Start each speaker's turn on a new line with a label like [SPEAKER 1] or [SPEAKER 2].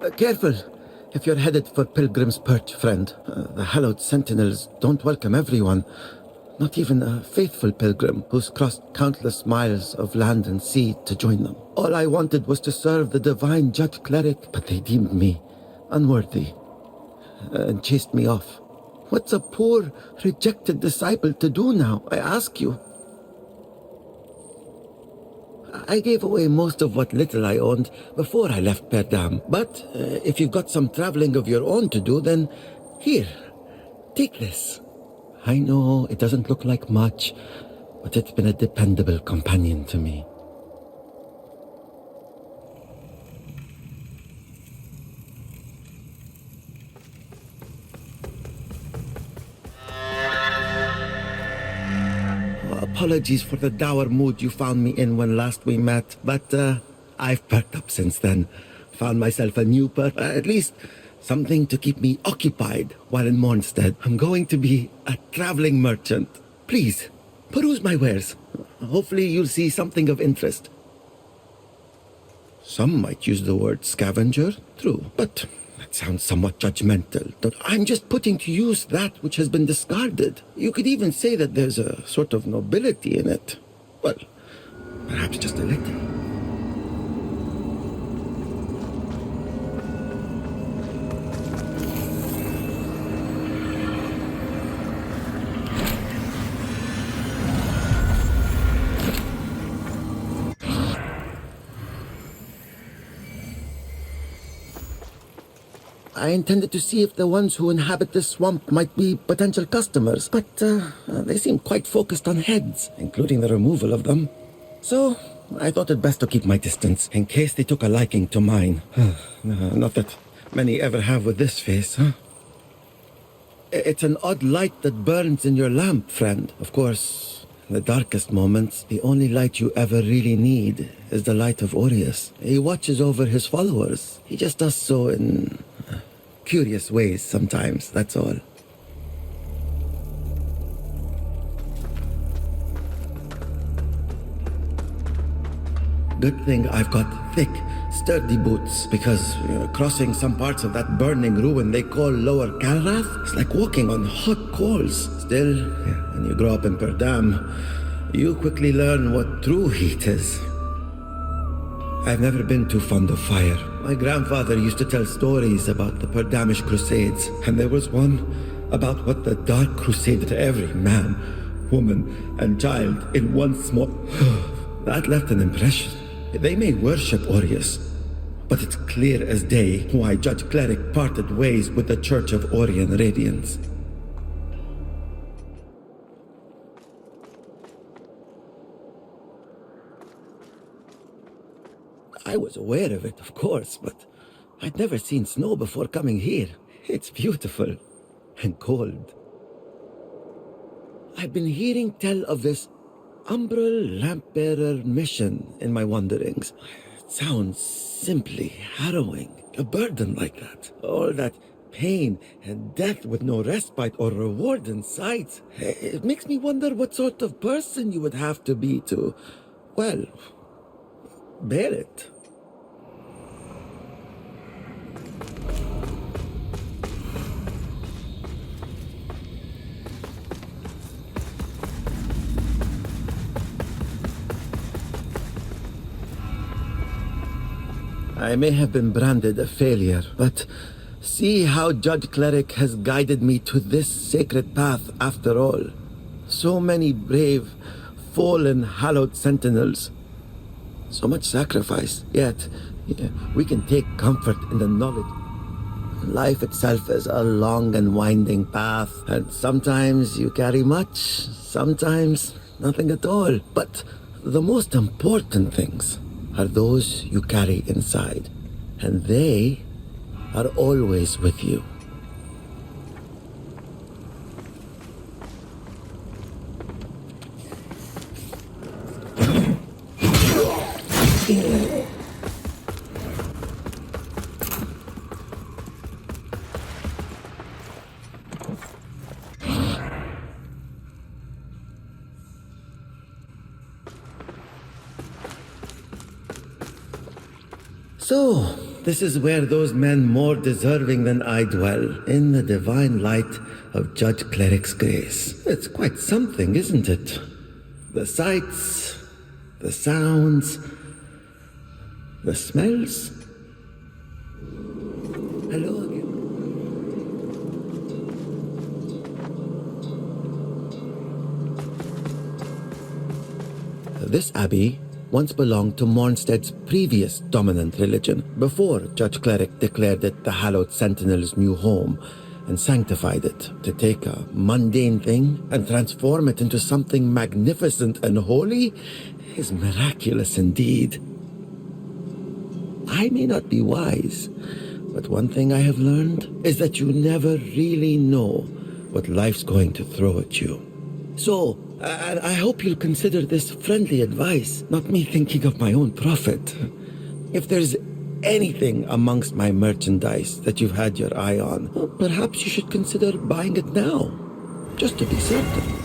[SPEAKER 1] Careful if you're headed for Pilgrim's Perch, friend. The hallowed sentinels don't welcome everyone. Not even a faithful pilgrim who's crossed countless miles of land and sea to join them. All I wanted was to serve the divine judge cleric, but they deemed me unworthy and chased me off. What's a poor, rejected disciple to do now, I ask you? I gave away most of what little I owned before I left Perdam. But if you've got some traveling of your own to do, then here, take this. I know it doesn't look like much, but it's been a dependable companion to me. Apologies for the dour mood you found me in when last we met, but I've perked up since then. Found myself a new at least something to keep me occupied while in Mornstead. I'm going to be a traveling merchant. Please, peruse my wares. Hopefully you'll see something of interest. Some might use the word scavenger, true, but that sounds somewhat judgmental. I'm just putting to use that which has been discarded. You could even say that there's a sort of nobility in it. Well, perhaps just a little. I intended to see if the ones who inhabit this swamp might be potential customers, but they seem quite focused on heads, including the removal of them. So I thought it best to keep my distance, in case they took a liking to mine. Not that many ever have with this face, huh? It's an odd light that burns in your lamp, friend. Of course, in the darkest moments, the only light you ever really need is the light of Aureus. He watches over his followers. He just does so in curious ways sometimes, that's all. Good thing I've got thick, sturdy boots, because crossing some parts of that burning ruin they call Lower Calrath is like walking on hot coals. Still, when you grow up in Perdam, you quickly learn what true heat is. I've never been too fond of fire. My grandfather used to tell stories about the Perdamish Crusades, and there was one about what the Dark Crusade to every man, woman, and child in one small... That left an impression. They may worship Aureus, but it's clear as day why Judge Cleric parted ways with the Church of Orien Radiance. I was aware of it, of course, but I'd never seen snow before coming here. It's beautiful and cold. I've been hearing tell of this Umbral Lampbearer mission in my wanderings. It sounds simply harrowing. A burden like that. All that pain and death with no respite or reward in sight. It makes me wonder what sort of person you would have to be to, well, bear it. I may have been branded a failure, but see how Judge Cleric has guided me to this sacred path after all. So many brave, fallen, hallowed sentinels. So much sacrifice, yet we can take comfort in the knowledge. Life itself is a long and winding path, and sometimes you carry much, sometimes nothing at all. But the most important things are those you carry inside, and they are always with you. So, this is where those men more deserving than I dwell, in the divine light of Judge Cleric's grace. It's quite something, isn't it? The sights, the sounds, the smells. Hello again. This abbey once belonged to Mornstead's previous dominant religion, before Judge Cleric declared it the Hallowed Sentinel's new home and sanctified it to take a mundane thing and transform it into something magnificent and holy is miraculous indeed. I may not be wise, but one thing I have learned is that you never really know what life's going to throw at you. So, I hope you'll consider this friendly advice, not me thinking of my own profit. If there's anything amongst my merchandise that you've had your eye on, perhaps you should consider buying it now, just to be certain.